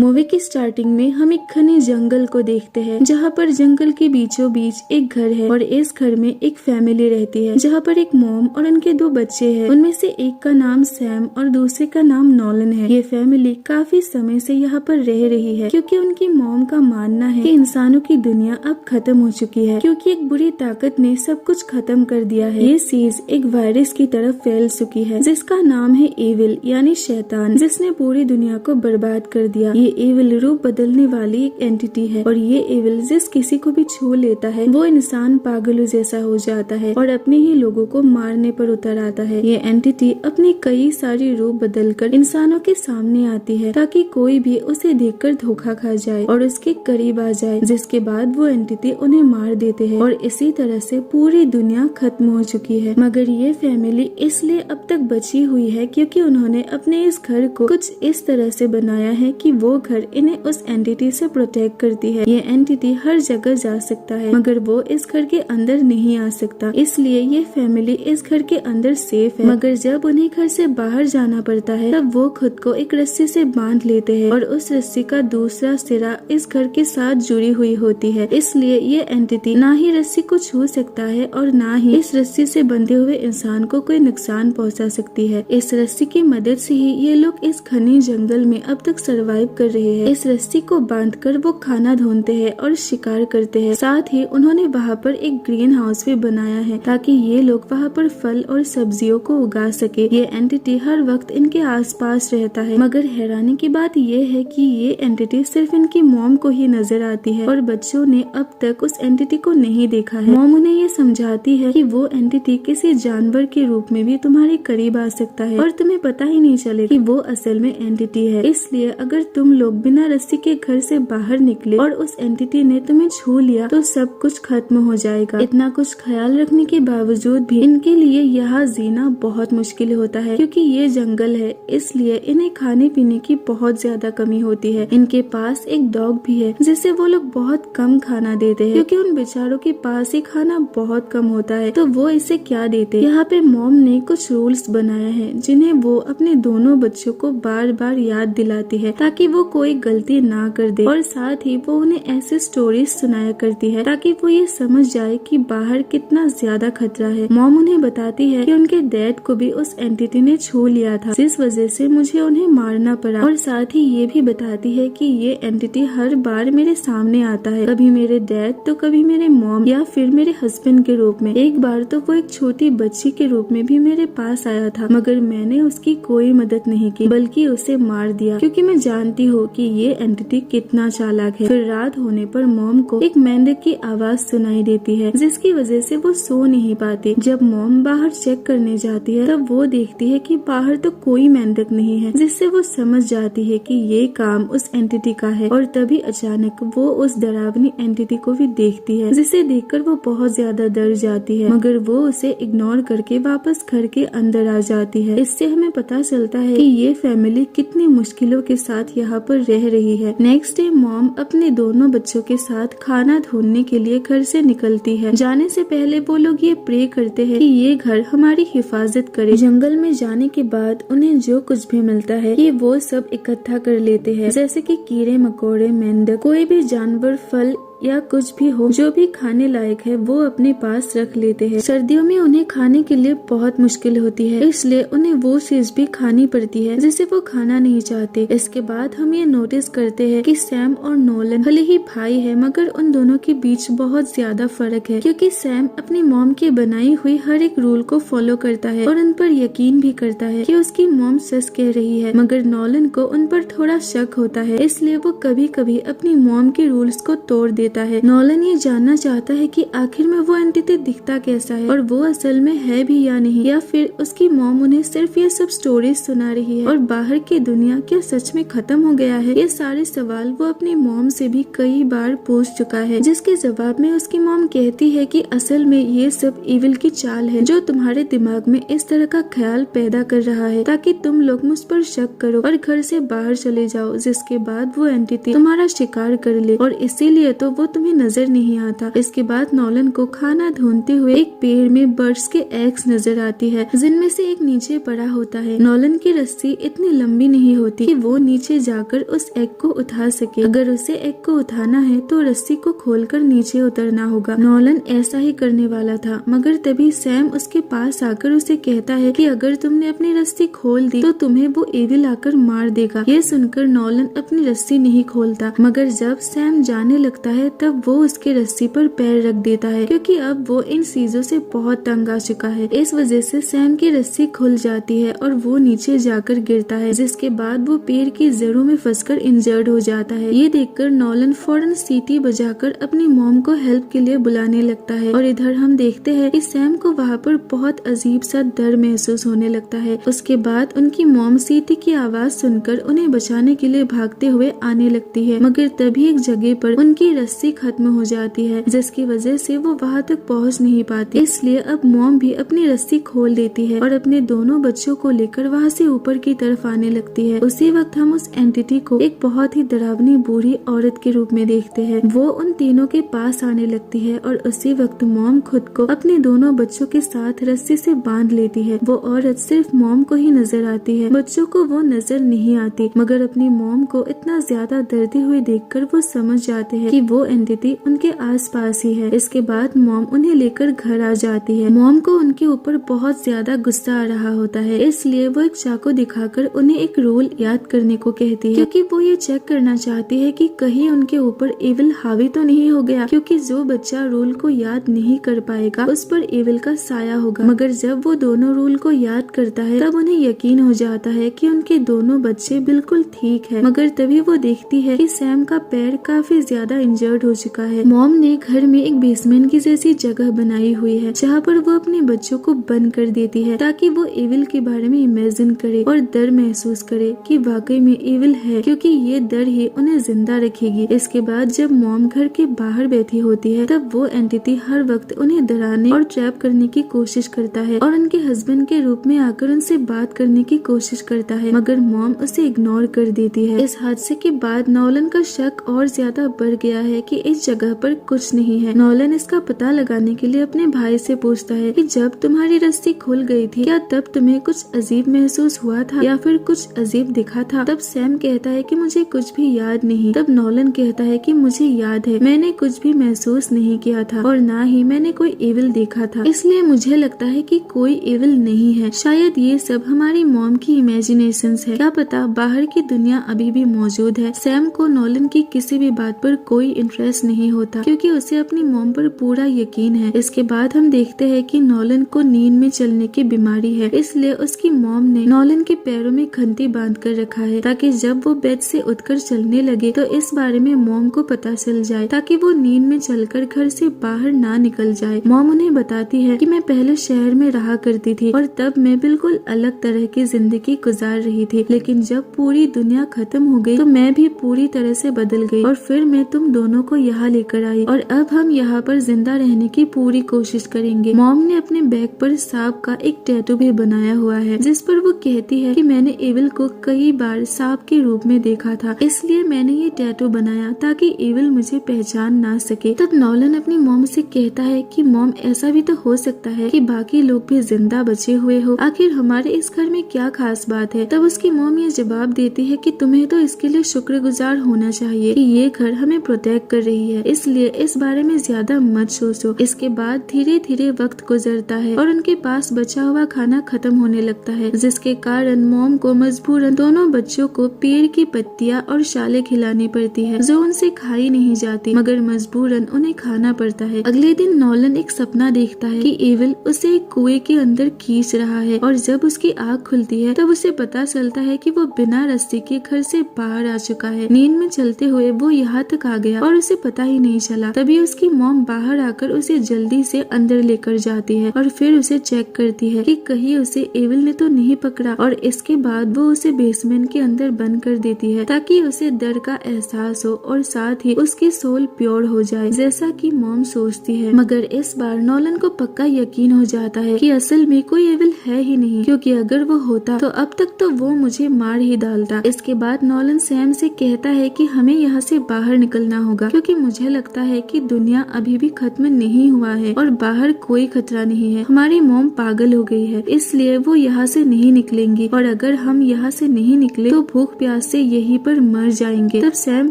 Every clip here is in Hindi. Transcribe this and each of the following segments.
मूवी की स्टार्टिंग में हम एक घने जंगल को देखते हैं, जहाँ पर जंगल के बीचों बीच एक घर है और इस घर में एक फैमिली रहती है, जहाँ पर एक मॉम और उनके 2 बच्चे हैं। उनमें से एक का नाम सैम और दूसरे का नाम नॉलन है। ये फैमिली काफी समय से यहाँ पर रह रही है, क्योंकि उनकी मॉम का मानना है कि इंसानों की दुनिया अब खत्म हो चुकी है, क्योंकि एक बुरी ताकत ने सब कुछ खत्म कर दिया है। ये चीज एक वायरस की तरफ फैल चुकी है, जिसका नाम है एविल यानी शैतान, जिसने पूरी दुनिया को बर्बाद कर दिया। ये एविल रूप बदलने वाली एक एंटिटी है और ये एविल जिस किसी को भी छू लेता है वो इंसान पागलों जैसा हो जाता है और अपने ही लोगों को मारने पर उतर आता है। ये एंटिटी अपने कई सारे रूप बदलकर इंसानों के सामने आती है, ताकि कोई भी उसे देखकर धोखा खा जाए और उसके करीब आ जाए, जिसके बाद वो एंटिटी उन्हें मार देते हैं और इसी तरह से पूरी दुनिया खत्म हो चुकी है। मगर ये फैमिली इसलिए अब तक बची हुई है क्योंकि उन्होंने अपने इस घर को कुछ इस तरह से बनाया है कि वो घर इन्हें उस एंटिटी से प्रोटेक्ट करती है। ये एंटिटी हर जगह जा सकता है, मगर वो इस घर के अंदर नहीं आ सकता, इसलिए ये फैमिली इस घर के अंदर सेफ है। मगर जब उन्हें घर से बाहर जाना पड़ता है तब वो खुद को एक रस्सी से बांध लेते हैं और उस रस्सी का दूसरा सिरा इस घर के साथ जुड़ी हुई होती है, इसलिए ये एंटिटी ना ही रस्सी को छू सकता है और ना ही इस रस्सी से बंधे हुए इंसान को कोई नुकसान पहुंचा सकती है। इस रस्सी की मदद से ही ये लोग इस घने जंगल में अब तक सरवाइव कर रहे हैं। इस रस्सी को बांधकर वो खाना ढूंढते हैं और शिकार करते हैं। साथ ही उन्होंने वहाँ पर एक ग्रीन हाउस भी बनाया है ताकि ये लोग वहाँ पर फल और सब्जियों को उगा सके। ये एंटिटी हर वक्त इनके आसपास रहता है, मगर हैरानी की बात ये है कि ये एंटिटी सिर्फ इनकी मॉम को ही नजर आती है और बच्चों ने अब तक उस एंटिटी को नहीं देखा है। मॉम उन्हें ये समझाती है कि वो एंटिटी किसी जानवर के रूप में भी तुम्हारे करीब आ सकता है और तुम्हें पता ही नहीं चले कि वो असल में एंटिटी है। इसलिए अगर तुम लोग बिना रस्सी के घर से बाहर निकले और उस एंटिटी ने तुम्हें छू लिया तो सब कुछ खत्म हो जाएगा। इतना कुछ ख्याल रखने के बावजूद भी इनके लिए यहाँ जीना बहुत मुश्किल होता है, क्योंकि ये जंगल है, इसलिए इन्हें खाने पीने की बहुत ज्यादा कमी होती है। इनके पास एक डॉग भी है जिसे वो लोग बहुत कम खाना देते हैं, क्योंकि उन बेचारों के पास ही खाना बहुत कम होता है, तो वो इसे क्या देते। यहाँ पे मॉम ने कुछ रूल्स बनाया है जिन्हें वो अपने दोनों बच्चों को बार बार याद दिलाती है ताकि वो कोई गलती ना कर दे, और साथ ही वो उन्हें ऐसे स्टोरीज सुनाया करती है ताकि वो ये समझ जाए कि बाहर कितना ज्यादा खतरा है। मॉम उन्हें बताती है कि उनके डैड को भी उस एंटिटी ने छू लिया था, जिस वजह से मुझे उन्हें मारना पड़ा, और साथ ही ये भी बताती है कि ये एंटिटी हर बार मेरे सामने आता है, कभी मेरे डैड तो कभी मेरे मॉम या फिर मेरे हस्बैंड के रूप में। एक बार तो वो एक छोटी बच्ची के रूप में भी मेरे पास आया था, मगर मैंने उसकी कोई मदद नहीं की बल्कि उसे मार दिया, क्योंकि मैं जानती हूँ कि ये एंटिटी कितना चालाक है। फिर रात होने पर मॉम को एक मेंढक की आवाज सुनाई देती है, जिसकी वजह से वो सो नहीं पाती। जब मॉम बाहर चेक करने जाती है तब वो देखती है कि बाहर तो कोई मेंढक नहीं है, जिससे वो समझ जाती है कि ये काम उस एंटिटी का है। और तभी अचानक वो उस डरावनी एंटिटी को भी देखती है, जिसे देखकर वो बहुत ज्यादा डर जाती है, मगर वो उसे इग्नोर करके वापस घर के अंदर आ जाती है। इससे हमें पता चलता है कि ये फैमिली कितनी मुश्किलों के साथ यहाँ पर रह रही है। नेक्स्ट डे मॉम अपने दोनों बच्चों के साथ खाना ढूंढने के लिए घर से निकलती है। जाने से पहले वो लोग ये प्रे करते हैं कि ये घर हमारी हिफाजत करे। जंगल में जाने के बाद उन्हें जो कुछ भी मिलता है ये वो सब इकट्ठा कर लेते हैं, जैसे कि कीड़े मकोड़े, मेंढक, कोई भी जानवर, फल या कुछ भी हो जो भी खाने लायक है वो अपने पास रख लेते हैं। सर्दियों में उन्हें खाने के लिए बहुत मुश्किल होती है, इसलिए उन्हें वो चीज भी खानी पड़ती है जिसे वो खाना नहीं चाहते। इसके बाद हम ये नोटिस करते हैं कि सैम और नोलन भले ही भाई है, मगर उन दोनों के बीच बहुत ज्यादा फर्क है, क्योंकि सैम अपनी मॉम की बनाई हुई हर एक रूल को फॉलो करता है और उन पर यकीन भी करता है कि उसकी मॉम सच कह रही है, मगर नोलन को उन पर थोड़ा शक होता है, इसलिए वो कभी कभी अपनी मॉम के रूल्स को तोड़ देता है। नोलन ये जानना चाहता है कि आखिर में वो एंटिटी दिखता कैसा है और वो असल में है भी या नहीं, या फिर उसकी मॉम उन्हें सिर्फ ये सब स्टोरीज सुना रही है और बाहर की दुनिया क्या सच में खत्म हो गया है। ये सारे सवाल वो अपनी मॉम से भी कई बार पूछ चुका है, जिसके जवाब में उसकी मॉम कहती है कि असल में ये सब इविल की चाल है जो तुम्हारे दिमाग में इस तरह का ख्याल पैदा कर रहा है ताकि तुम लोग मुझ पर शक करो और घर से बाहर चले जाओ, जिसके बाद वो एंटिटी तुम्हारा शिकार कर ले, और इसीलिए तो वो तुम्हें नजर नहीं आता। इसके बाद नॉलन को खाना ढूंढते हुए एक पेड़ में बर्ड्स के एग्स नजर आती है, जिनमें से एक नीचे पड़ा होता है। नॉलन की रस्सी इतनी लंबी नहीं होती कि वो नीचे जाकर उस एग को उठा सके। अगर उसे एग को उठाना है तो रस्सी को खोलकर नीचे उतरना होगा। नॉलन ऐसा ही करने वाला था, मगर तभी सैम उसके पास आकर उसे कहता है कि अगर तुमने अपनी रस्सी खोल दी तो तुम्हें वो एविल आकर मार देगा। ये सुनकर नॉलन अपनी रस्सी नहीं खोलता, मगर जब सैम जाने लगता है तब वो उसके रस्सी पर पैर रख देता है, क्योंकि अब वो इन चीजों से बहुत तंग आ चुका है। इस वजह से सैम की रस्सी खुल जाती है और वो नीचे जाकर गिरता है, जिसके बाद वो पेड़ की जड़ों में फंसकर इंजर्ड हो जाता है। ये देखकर नॉलन फौरन सीटी बजाकर अपनी मॉम को हेल्प के लिए बुलाने लगता है और इधर हम देखते हैं कि सैम को वहाँ पर बहुत अजीब सा डर महसूस होने लगता है। उसके बाद उनकी मॉम सीटी की आवाज सुनकर उन्हें बचाने के लिए भागते हुए आने लगती है, मगर तभी एक जगह पर उनकी रस्सी खत्म हो जाती है, जिसकी वजह से वो वहाँ तक पहुँच नहीं पाती। इसलिए अब मॉम भी अपनी रस्सी खोल देती है और अपने दोनों बच्चों को लेकर वहाँ से ऊपर की तरफ आने लगती है। उसी वक्त हम उस एंटिटी को एक बहुत ही डरावनी बूढ़ी औरत के रूप में देखते हैं। वो उन तीनों के पास आने लगती है और उसी वक्त मॉम खुद को अपने दोनों बच्चों के साथ रस्सी से बांध लेती है। वो औरत सिर्फ मॉम को ही नजर आती है, बच्चों को वो नजर नहीं आती, मगर अपनी मॉम को इतना ज्यादा डरती हुई देखकर वो समझ जाते हैं कि वो एंटिटी उनके आसपास ही है। इसके बाद मॉम उन्हें लेकर घर आ जाती है। मॉम को उनके ऊपर बहुत ज्यादा गुस्सा आ रहा होता है, इसलिए वो एक चाकू दिखाकर उन्हें एक रूल याद करने को कहती है, क्योंकि वो ये चेक करना चाहती है कि कहीं उनके ऊपर एविल हावी तो नहीं हो गया, क्योंकि जो बच्चा रूल को याद नहीं कर पाएगा उस पर एविल का साया होगा। मगर जब वो दोनों रूल को याद करता है तब उन्हें यकीन हो जाता है कि उनके दोनों बच्चे बिल्कुल ठीक है। मगर तभी वो देखती है कि सैम का पैर काफी ज्यादा इंजर्ड हो चुका है। मॉम ने घर में एक बेसमेंट की जैसी जगह बनाई हुई है, जहाँ पर वो अपने बच्चों को बंद कर देती है, ताकि वो एविल के बारे में इमेजिन करे और डर महसूस करे कि वाकई में एविल है, क्योंकि ये डर ही उन्हें जिंदा रखेगी। इसके बाद जब मॉम घर के बाहर बैठी होती है तब वो एंटिटी हर वक्त उन्हें डराने और ट्रैप करने की कोशिश करता है और उनके हस्बैंड के रूप में आकर उनसे बात करने की कोशिश करता है, मगर मॉम उसे इग्नोर कर देती है। इस हादसे के बाद नॉलन का शक और ज्यादा बढ़ गया है कि इस जगह पर कुछ नहीं है। नॉलन इसका पता लगाने के लिए अपने भाई से पूछता है कि जब तुम्हारी रस्सी खुल गई थी क्या तब तुम्हें कुछ अजीब महसूस हुआ था या फिर कुछ अजीब दिखा था? तब सैम कहता है कि मुझे कुछ भी याद नहीं। तब नॉलन कहता है कि मुझे याद है, मैंने कुछ भी महसूस नहीं किया था और ना ही मैंने कोई एविल देखा था, इसलिए मुझे लगता है कि कोई एविल नहीं है। शायद ये सब हमारी मॉम की इमेजिनेशंस है, क्या पता बाहर की दुनिया अभी भी मौजूद है। सैम को नॉलन की किसी भी बात पर कोई इंटरेस्ट नहीं होता, क्योंकि उसे अपनी मॉम पर पूरा यकीन है। इसके बाद हम देखते हैं कि नॉलन को नींद में चलने की बीमारी है, इसलिए उसकी मॉम ने नॉलन के पैरों में घंटी बांध कर रखा है, ताकि जब वो बेड से उठकर चलने लगे तो इस बारे में मॉम को पता चल जाए, ताकि वो नींद में चलकर घर से बाहर ना निकल जाए। मॉम उन्हें बताती है कि मैं पहले शहर में रहा करती थी और तब मैं बिल्कुल अलग तरह की जिंदगी गुजार रही थी, लेकिन जब पूरी दुनिया खत्म हो गई तो मैं भी पूरी तरह से बदल गई और फिर मैं तुम दोनों को यहाँ लेकर आई और अब हम यहाँ पर जिंदा रहने की पूरी कोशिश करेंगे। मॉम ने अपने बैग पर सांप का एक टैटू भी बनाया हुआ है, जिस पर वो कहती है कि मैंने एविल को कई बार सांप के रूप में देखा था, इसलिए मैंने ये टैटू बनाया ताकि एविल मुझे पहचान ना सके। तब नॉलन अपनी मॉम से कहता है कि मॉम ऐसा भी तो हो सकता है कि बाकी लोग भी जिंदा बचे हुए हो, आखिर हमारे इस घर में क्या खास बात है? तब उसकी मॉम ये जवाब देती है कि तुम्हें तो इसके लिए शुक्रगुजार होना चाहिए कि ये घर हमें प्रोटेक्ट कर रही है, इसलिए इस बारे में ज्यादा मत सोचो। इसके बाद धीरे धीरे वक्त गुजरता है और उनके पास बचा हुआ खाना खत्म होने लगता है, जिसके कारण मॉम को मजबूरन दोनों बच्चों को पेड़ की पत्तियां और शाले खिलानी पड़ती है, जो उनसे खाई नहीं जाती, मगर मजबूरन उन्हें खाना पड़ता है। अगले दिन नॉलन एक सपना देखता है कि एविल उसे एक कुएं के अंदर खींच रहा है और जब उसकी आँख खुलती है तब उसे पता चलता है कि वो बिना रस्सी के घर से बाहर आ चुका है। नींद में चलते हुए वो यहाँ तक आ गया और उसे पता ही नहीं चला। तभी उसकी मॉम बाहर आकर उसे जल्दी से अंदर लेकर जाती है और फिर उसे चेक करती है कि कहीं उसे एविल ने तो नहीं पकड़ा, और इसके बाद वो उसे बेसमेंट के अंदर बंद कर देती है ताकि उसे डर का एहसास हो और साथ ही उसकी सोल प्योर हो जाए, जैसा कि मॉम सोचती है। मगर इस बार नॉलन को पक्का यकीन हो जाता है कि असल में कोई एविल है ही नहीं, क्योंकि अगर वो होता तो अब तक तो वो मुझे मार ही डालता। इसके बाद नॉलन सैम से कहता है कि हमें यहाँ से बाहर निकलना होगा, होगा, क्योंकि मुझे लगता है कि दुनिया अभी भी खत्म नहीं हुआ है और बाहर कोई खतरा नहीं है। हमारी मॉम पागल हो गई है, इसलिए वो यहाँ से नहीं निकलेंगी और अगर हम यहाँ से नहीं निकले तो भूख प्यास से यहीं पर मर जाएंगे। तब सैम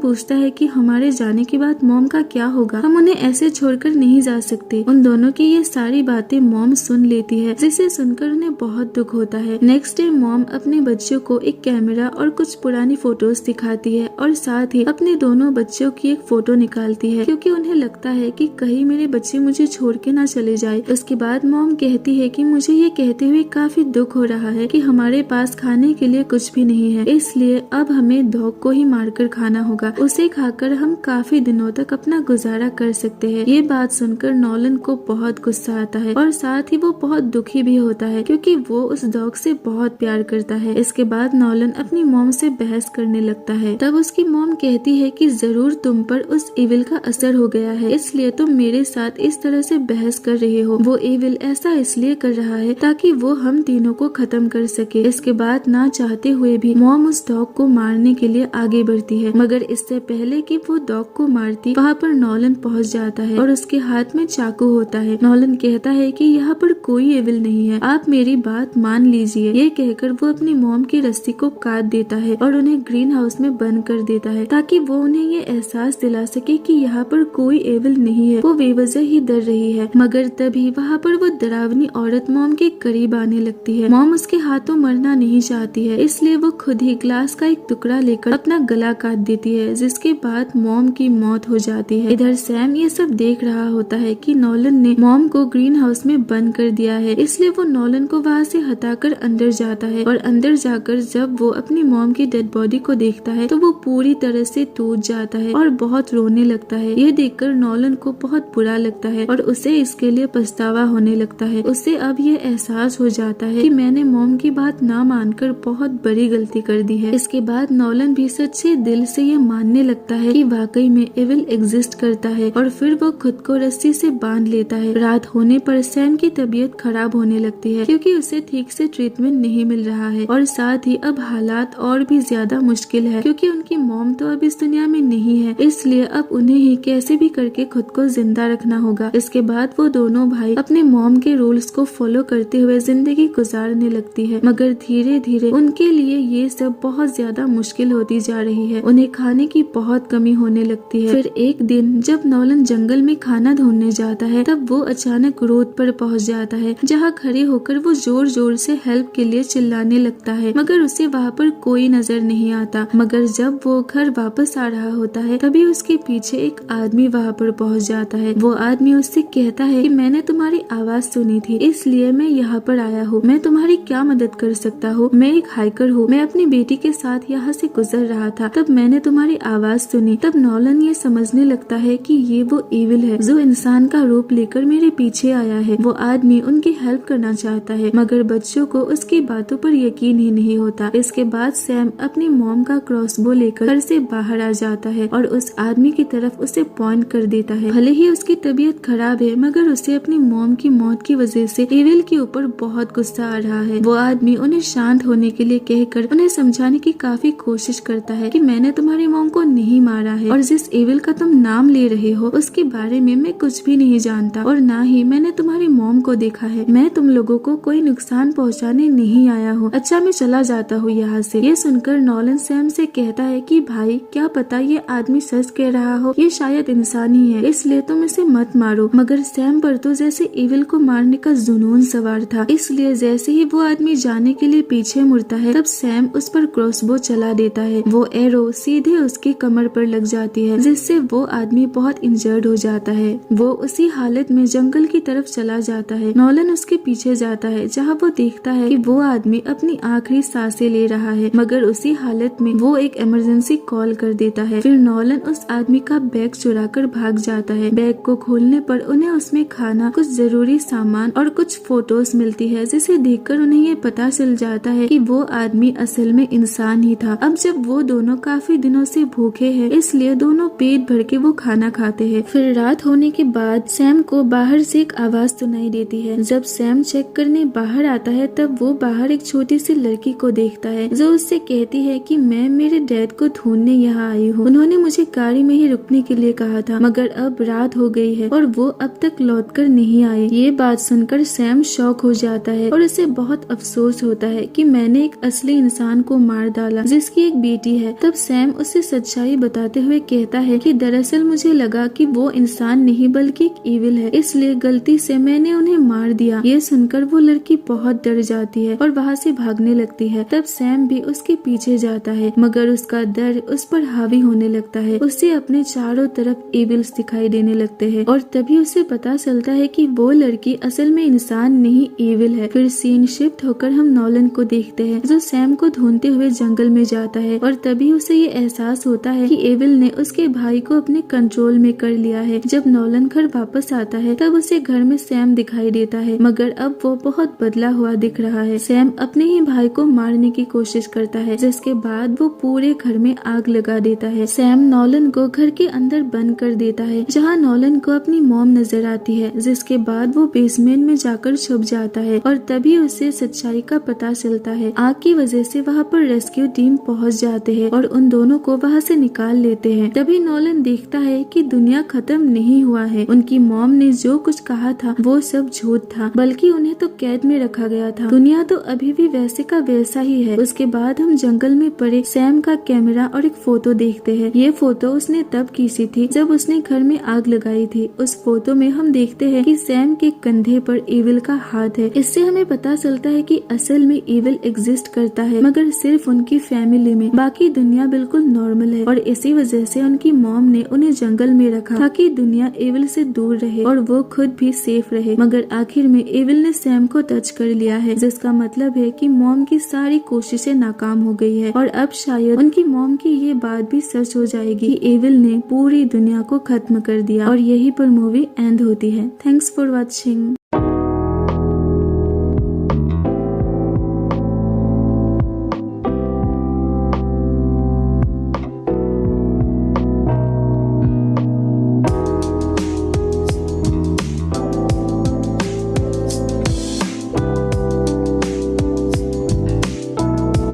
पूछता है कि हमारे जाने के बाद मॉम का क्या होगा, हम उन्हें ऐसे छोड़कर नहीं जा सकते। उन दोनों की ये सारी बातें मॉम सुन लेती है, जिसे सुनकर उन्हें बहुत दुख होता है। नेक्स्ट डे मॉम अपने बच्चों को एक कैमरा और कुछ पुरानी फोटोज दिखाती है और साथ ही अपने दोनों बच्चों की एक फोटो निकालती है, क्योंकि उन्हें लगता है कि कहीं मेरे बच्चे मुझे छोड़ के ना चले जाए। उसके बाद मॉम कहती है कि मुझे ये कहते हुए काफी दुख हो रहा है कि हमारे पास खाने के लिए कुछ भी नहीं है, इसलिए अब हमें डॉग को ही मारकर खाना होगा। उसे खाकर हम काफी दिनों तक अपना गुजारा कर सकते हैं। ये बात सुनकर नॉलन को बहुत गुस्सा आता है और साथ ही वो बहुत दुखी भी होता है, क्योंकि वो उस डॉग से बहुत प्यार करता है। इसके बाद नॉलन अपनी मॉम से बहस करने लगता है। तब उसकी मॉम कहती है कि जरूर तुम पर उस एविल का असर हो गया है, इसलिए तुम मेरे साथ इस तरह से बहस कर रहे हो। वो एविल ऐसा इसलिए कर रहा है ताकि वो हम तीनों को खत्म कर सके। इसके बाद ना चाहते हुए भी मॉम उस डॉग को मारने के लिए आगे बढ़ती है, मगर इससे पहले कि वो डॉग को मारती वहाँ पर नॉलन पहुँच जाता है और उसके हाथ में चाकू होता है। नॉलन कहता है कि यहाँ पर कोई एविल नहीं है, आप मेरी बात मान लीजिए। ये कहकर वो अपनी मॉम की रस्सी को काट देता है और उन्हें ग्रीन हाउस में बंद कर देता है, ताकि वो उन्हें ये एहसास दिला सके कि यहाँ पर कोई एविल नहीं है, वो बेवजह ही डर रही है। मगर तभी वहाँ पर वो डरावनी औरत मॉम के करीब आने लगती है। मॉम उसके हाथों मरना नहीं चाहती है, इसलिए वो खुद ही ग्लास का एक टुकड़ा लेकर अपना गला काट देती है, जिसके बाद मॉम की मौत हो जाती है। इधर सैम ये सब देख रहा होता है कि नॉलन ने मॉम को ग्रीन हाउस में बंद कर दिया है, इसलिए वो नॉलन को वहाँ से हटाकर अंदर जाता है और अंदर जाकर जब वो अपनी मॉम की डेड बॉडी को देखता है तो वो पूरी तरह से टूट जाता है और बहुत रोने लगता है। ये देखकर नॉलन को बहुत बुरा लगता है और उसे इसके लिए पछतावा होने लगता है। उसे अब ये एहसास हो जाता है कि मैंने मॉम की बात ना मानकर बहुत बड़ी गलती कर दी है। इसके बाद नॉलन भी सच्चे दिल से ये मानने लगता है कि वाकई में एविल एग्जिस्ट करता है और फिर वो खुद को रस्सी से बांध लेता है। रात होने पर सैम की तबीयत खराब होने लगती है, क्योंकि उसे ठीक से ट्रीटमेंट नहीं मिल रहा है और साथ ही अब हालात और भी ज्यादा मुश्किल है, क्योंकि उनकी मॉम तो अब इस दुनिया में नहीं है, इसलिए अब उन्हें ही कैसे भी करके खुद को जिंदा रखना होगा। इसके बाद वो दोनों भाई अपने मॉम के रूल्स को फॉलो करते हुए जिंदगी गुजारने लगती है, मगर धीरे धीरे उनके लिए ये सब बहुत ज्यादा मुश्किल होती जा रही है। उन्हें खाने की बहुत कमी होने लगती है। फिर एक दिन जब नॉलन जंगल में खाना ढूंढने जाता है, तब वो अचानक रोड पर पहुंच जाता है, जहाँ खड़े होकर वो जोर जोर से हेल्प के लिए चिल्लाने लगता है, मगर उसे वहाँ पर कोई नजर नहीं आता। मगर जब वो घर वापस आ रहा होता है, तभी उसके पीछे एक आदमी वहाँ पर पहुँच जाता है। वो आदमी उससे कहता है कि मैंने तुम्हारी आवाज सुनी थी, इसलिए मैं यहाँ पर आया हूँ। मैं तुम्हारी क्या मदद कर सकता हूँ? मैं एक हाइकर हूँ, मैं अपनी बेटी के साथ यहाँ से गुजर रहा था, तब मैंने तुम्हारी आवाज सुनी। तब नॉलन ये समझने लगता है कि ये वो एविल है जो इंसान का रूप लेकर मेरे पीछे आया है। वो आदमी उनकी हेल्प करना चाहता है, मगर बच्चों को उसकी बातों पर यकीन ही नहीं होता। इसके बाद सैम अपनी मॉम का क्रॉसबो लेकर घर से बाहर आ जाता है और उस आदमी की तरफ उसे पॉइंट कर देता है। भले ही उसकी तबीयत खराब है, मगर उसे अपनी मॉम की मौत की वजह से एविल के ऊपर बहुत गुस्सा आ रहा है। वो आदमी उन्हें शांत होने के लिए कहकर उन्हें समझाने की काफी कोशिश करता है कि मैंने तुम्हारी मॉम को नहीं मारा है और जिस एविल का तुम नाम ले रहे हो उसके बारे में मैं कुछ भी नहीं जानता और ना ही मैंने तुम्हारी मॉम को देखा है। मैं तुम लोगों को कोई नुकसान पहुंचाने नहीं आया हूँ। अच्छा, मैं चला जाता हूँ यहाँ से। ये सुनकर नॉलन सैम से कहता है कि भाई, क्या पता ये आदमी सच कह रहा हो, ये शायद इंसान ही है, इसलिए तुम इसे मत मारो। मगर सैम पर तो जैसे एविल को मारने का जुनून सवार था, इसलिए जैसे ही वो आदमी जाने के लिए पीछे मुड़ता है, तब सैम उस पर क्रॉसबो चला देता है। वो एरो सीधे उसकी कमर पर लग जाती है, जिससे वो आदमी बहुत इंजर्ड हो जाता है। वो उसी हालत में जंगल की तरफ चला जाता है। नॉलन उसके पीछे जाता है, जहाँ वो देखता है कि वो आदमी अपनी आखिरी सांसें ले रहा है, मगर उसी हालत में वो एक इमरजेंसी कॉल कर देता है। फिर नॉलन उस आदमी का बैग चुराकर भाग जाता है। बैग को खोलने पर उन्हें उसमें खाना, कुछ जरूरी सामान और कुछ फोटोज मिलती है, जिसे देखकर उन्हें ये पता चल जाता है कि वो आदमी असल में इंसान ही था। अब जब वो दोनों काफी दिनों से भूखे हैं, इसलिए दोनों पेट भर के वो खाना खाते हैं। फिर रात होने के बाद सैम को बाहर से एक आवाज सुनाई देती है। जब सैम चेक करने बाहर आता है, तब वो बाहर एक छोटी सी लड़की को देखता है, जो उससे कहती है कि मैं मेरे डैड को ढूंढने यहाँ आई हूँ। उन्होंने मुझे गाड़ी दुबई में ही रुकने के लिए कहा था, मगर अब रात हो गई है और वो अब तक लौट कर नहीं आए। ये बात सुनकर सैम शॉक हो जाता है और उसे बहुत अफसोस होता है कि मैंने एक असली इंसान को मार डाला जिसकी एक बेटी है। तब सैम उसे सच्चाई बताते हुए कहता है कि दरअसल मुझे लगा कि वो इंसान नहीं बल्कि एक ईविल है, इसलिए गलती से मैंने उन्हें मार दिया। ये सुनकर वो लड़की बहुत डर जाती है और वहाँ से भागने लगती है। तब सैम भी उसके पीछे जाता है, मगर उसका डर उस पर हावी होने लगता है। उसे अपने चारों तरफ एविल्स दिखाई देने लगते हैं और तभी उसे पता चलता है कि वो लड़की असल में इंसान नहीं एविल है। फिर सीन शिफ्ट होकर हम नॉलन को देखते हैं जो सैम को ढूंढते हुए जंगल में जाता है और तभी उसे ये एहसास होता है कि एविल ने उसके भाई को अपने कंट्रोल में कर लिया है। जब नॉलन घर वापस आता है तब उसे घर में सैम दिखाई देता है, मगर अब वो बहुत बदला हुआ दिख रहा है। सैम अपने ही भाई को मारने की कोशिश करता है, जिसके बाद वो पूरे घर में आग लगा देता है। सैम नॉलन को घर के अंदर बंद कर देता है जहाँ नॉलन को अपनी मॉम नजर आती है, जिसके बाद वो बेसमेंट में जाकर छुप जाता है और तभी उसे सच्चाई का पता चलता है। आग की वजह से वहाँ पर रेस्क्यू टीम पहुँच जाते हैं और उन दोनों को वहाँ से निकाल लेते हैं। तभी नॉलन देखता है कि दुनिया खत्म नहीं हुआ है। उनकी मॉम ने जो कुछ कहा था वो सब झूठ था, बल्कि उन्हें तो कैद में रखा गया था। दुनिया तो अभी भी वैसे का वैसा ही है। उसके बाद हम जंगल में पड़े सैम का कैमरा और एक फोटो देखते हैं। ये फोटो उसने तब खींची थी जब उसने घर में आग लगाई थी। उस फोटो में हम देखते हैं कि सैम के कंधे पर एविल का हाथ है। इससे हमें पता चलता है कि असल में एविल एग्जिस्ट करता है, मगर सिर्फ उनकी फैमिली में। बाकी दुनिया बिल्कुल नॉर्मल है और इसी वजह से उनकी मॉम ने उन्हें जंगल में रखा ताकि दुनिया एविल से दूर रहे और वो खुद भी सेफ रहे। मगर आखिर में एविल ने सैम को टच कर लिया है, जिसका मतलब है कि मॉम की सारी कोशिशें नाकाम हो गई है और अब शायद उनकी मॉम की ये बात भी सच हो जाएगी कि एविल ने पूरी दुनिया को खत्म कर दिया। और यही पर मूवी एंड होती है। Thanks for watching.